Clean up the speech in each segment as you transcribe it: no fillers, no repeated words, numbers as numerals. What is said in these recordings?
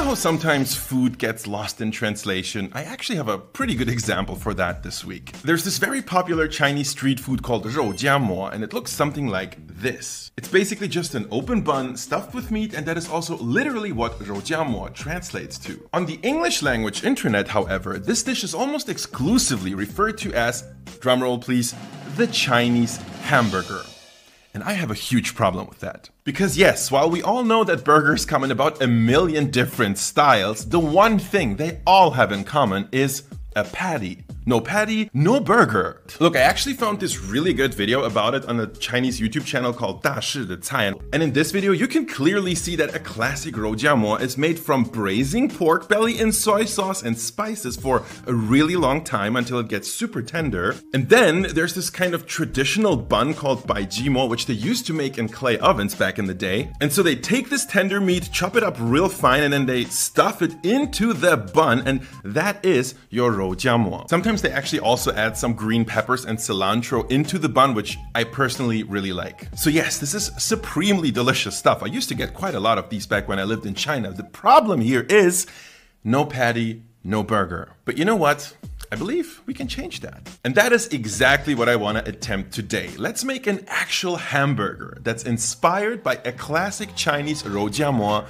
know how sometimes food gets lost in translation? I actually have a pretty good example for that this week. There's this very popular Chinese street food called 肉夹馍, and it looks something like this. It's basically just an open bun stuffed with meat, and that is also literally what 肉夹馍 translates to. On the English language internet, however, this dish is almost exclusively referred to as, drumroll please, the Chinese hamburger. And I have a huge problem with that. Because yes, while we all know that burgers come in about 1 million different styles, the one thing they all have in common is a patty. No patty, no burger. Look, I actually found this really good video about it on a Chinese YouTube channel called 但是这个 and in this video, you can clearly see that a classic 肉夹馍 is made from braising pork belly in soy sauce and spices for a really long time until it gets super tender. And then there's this kind of traditional bun called 百吉馍, which they used to make in clay ovens back in the day. And so they take this tender meat, chop it up real fine, and then they stuff it into the bun, and that is your 肉夹馍. Sometimes they actually also add some green peppers and cilantro into the bun, which I personally really like. So yes, this is supremely delicious stuff. I used to get quite a lot of these back when I lived in China. The problem here is no patty, no burger. But you know what? I believe we can change that. And that is exactly what I want to attempt today. Let's make an actual hamburger that's inspired by a classic Chinese 肉夹馍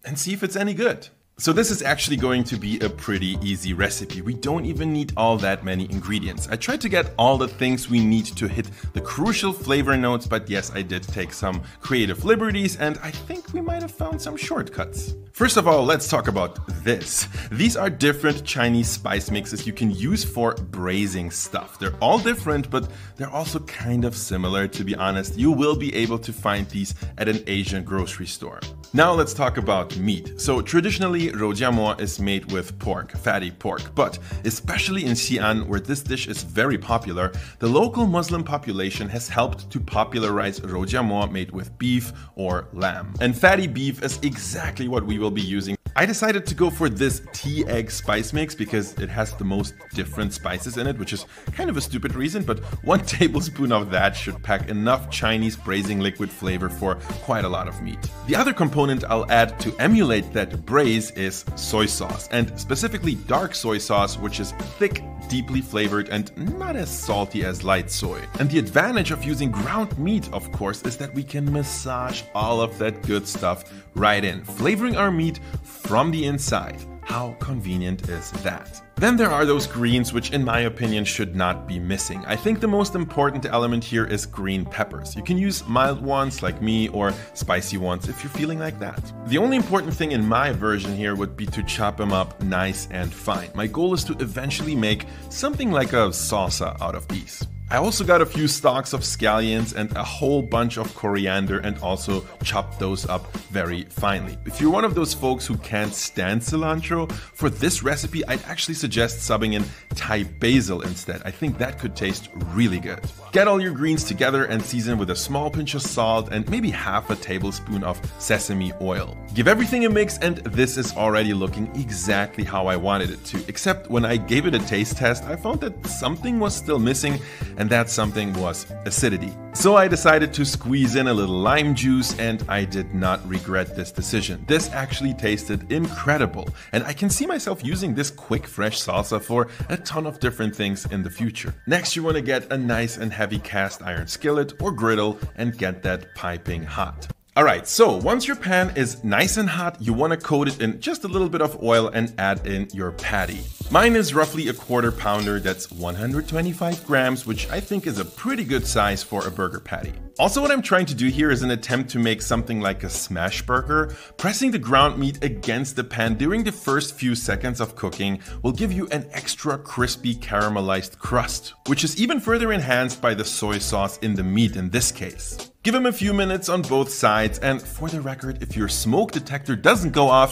and see if it's any good. So this is actually going to be a pretty easy recipe. We don't even need all that many ingredients. I tried to get all the things we need to hit the crucial flavor notes, but yes, I did take some creative liberties, and I think we might have found some shortcuts. First of all, let's talk about this. These are different Chinese spice mixes you can use for braising stuff. They're all different, but they're also kind of similar, to be honest. You will be able to find these at an Asian grocery store. Now let's talk about meat. So traditionally, 肉夹馍 is made with pork, fatty pork, but especially in Xi'an, where this dish is very popular, the local Muslim population has helped to popularize 肉夹馍 made with beef or lamb. And fatty beef is exactly what we will be using. I decided to go for this tea egg spice mix because it has the most different spices in it, which is kind of a stupid reason, but 1 tablespoon of that should pack enough Chinese braising liquid flavor for quite a lot of meat. The other component I'll add to emulate that braise is soy sauce, and specifically dark soy sauce, which is thick, deeply flavored, and not as salty as light soy. And the advantage of using ground meat, of course, is that we can massage all of that good stuff right in, flavoring our meat from the inside. How convenient is that? Then there are those greens, which in my opinion should not be missing. I think the most important element here is green peppers. You can use mild ones like me or spicy ones if you're feeling like that. The only important thing in my version here would be to chop them up nice and fine. My goal is to eventually make something like a salsa out of these. I also got a few stalks of scallions and a whole bunch of coriander and also chopped those up very finely. If you're one of those folks who can't stand cilantro, for this recipe I'd actually suggest subbing in Thai basil instead. I think that could taste really good. Get all your greens together and season with a small pinch of salt and maybe half a tablespoon of sesame oil. Give everything a mix, and this is already looking exactly how I wanted it to, except when I gave it a taste test, I found that something was still missing, and that something was acidity. So I decided to squeeze in a little lime juice, and I did not regret this decision. This actually tasted incredible, and I can see myself using this quick fresh salsa for a ton of different things in the future. Next, you want to get a nice and heavy cast iron skillet or griddle and get that piping hot. Alright, so once your pan is nice and hot, you want to coat it in just a little bit of oil and add in your patty. Mine is roughly a 1/4 pounder, that's 125 grams, which I think is a pretty good size for a burger patty. Also, what I'm trying to do here is an attempt to make something like a smash burger. Pressing the ground meat against the pan during the first few seconds of cooking will give you an extra crispy caramelized crust, which is even further enhanced by the soy sauce in the meat in this case. Give them a few minutes on both sides, and for the record, if your smoke detector doesn't go off,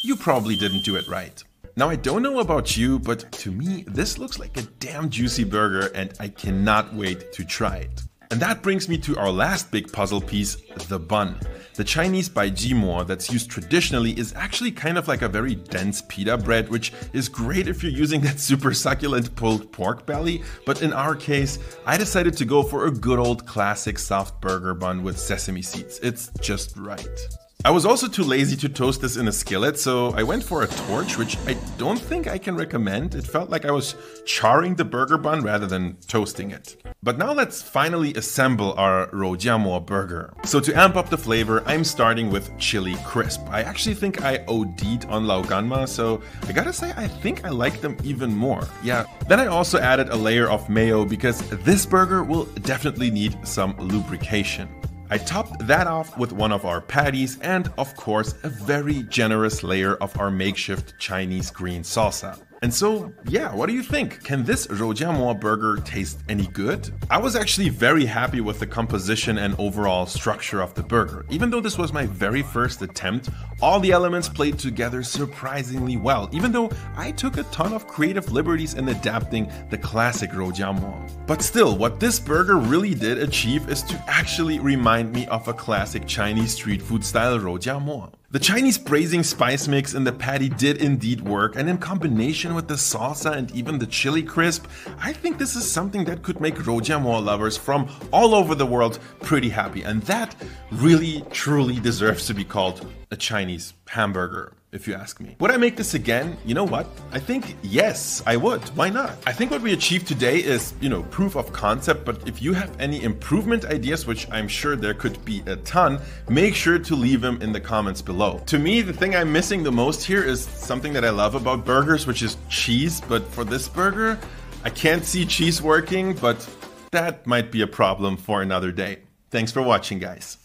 you probably didn't do it right. Now, I don't know about you, but to me, this looks like a damn juicy burger, and I cannot wait to try it. And that brings me to our last big puzzle piece, the bun. The Chinese 百吉馍 that's used traditionally is actually kind of like a very dense pita bread, which is great if you're using that super succulent pulled pork belly. But in our case, I decided to go for a good old classic soft burger bun with sesame seeds. It's just right. I was also too lazy to toast this in a skillet, so I went for a torch, which I don't think I can recommend. It felt like I was charring the burger bun rather than toasting it. But now let's finally assemble our肉夹馍 burger. So to amp up the flavor, I'm starting with chili crisp. I actually think I OD'd on Laoganma, so I gotta say I think I like them even more. Yeah. Then I also added a layer of mayo because this burger will definitely need some lubrication. I topped that off with one of our patties and, of course, a very generous layer of our makeshift Chinese green salsa. And so, yeah, what do you think? Can this 肉夹馍 burger taste any good? I was actually very happy with the composition and overall structure of the burger. Even though this was my very first attempt, all the elements played together surprisingly well, even though I took a ton of creative liberties in adapting the classic 肉夹馍. But still, what this burger really did achieve is to actually remind me of a classic Chinese street food style 肉夹馍. The Chinese braising spice mix in the patty did indeed work, and in combination with the salsa and even the chili crisp, I think this is something that could make 肉夹馍 lovers from all over the world pretty happy, and that really truly deserves to be called a Chinese hamburger, if you ask me. Would I make this again? You know what? I think yes, I would. Why not? I think what we achieved today is, proof of concept, but if you have any improvement ideas, which I'm sure there could be a ton, make sure to leave them in the comments below. To me, the thing I'm missing the most here is something that I love about burgers, which is cheese, but for this burger, I can't see cheese working, but that might be a problem for another day. Thanks for watching, guys.